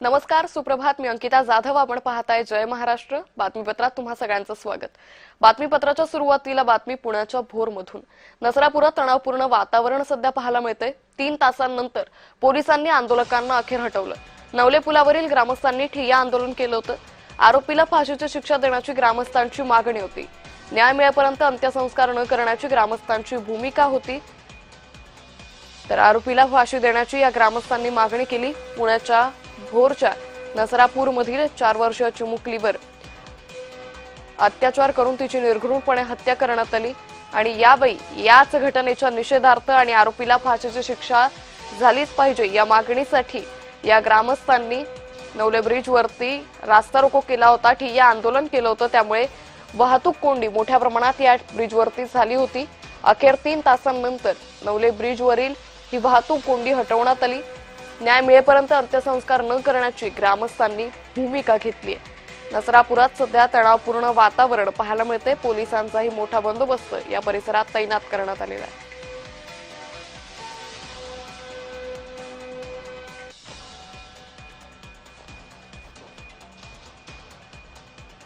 नमस्कार, सुप्रभात. मी अंकिता जाधव. आपण पाहताय जय महाराष्ट्र बातमीपत्रात तुम्हा सगळ्यांचं स्वागत. बातमीपत्राच्या सुरुवातीला बातमी पुण्याच्या भोरमधून. नसरापुरात तणावपूर्ण वातावरण सध्या पाहायला मिळते. 3 तासांनंतर पोलिसांनी आंदोलकांना अखेर हटवलं. नवले पुलावरील ग्रामस्थांनी ठिय्या आंदोलन केलं होतं. आरोपीला फाशीची शिक्षा देण्याची ग्रामस्थांची मागणी होती. न्याय मिळेपर्यंत अंत्यसंस्कार न करण्याची ग्रामस्थांची भूमिका होती. तर आरोपीला फाशी देण्याची या ग्रामस्थांनी मागणी केली. पुण्याच्या भोरच्या नसरापूरमधील 4 वर्षीय चिमुकलीवर अत्याचार करून तिची निर्घृणपणे हत्या करण्यात आली आणि याच घटनेच्या निषेधार्थ आणि आरोपीला फाशीची शिक्षा झालीच पाहिजे या मागणीसाठी या ग्रामस्थांनी नवले ब्रिजवरती रास्ता रोको केला होता. ठिय्या आंदोलन केलं होतं. त्यामुळे वाहतूक कोंडी मोठ्या प्रमाणात या ब्रिजवरती झाली होती. अखेर 3 तासांनंतर नवले ब्रिजवरील ही वाहतूक कोंडी हटवण्यात आली. न्याय मिळेपर्यंत अंत्यसंस्कार न करण्याची ग्रामस्थांनी भूमिका घेतली आहे. नसरापुरात सध्या तणावपूर्ण वातावरण पाहायला मिळते. पोलिसांचाही मोठा बंदोबस्त या परिसरात तैनात करण्यात आलेला आहे.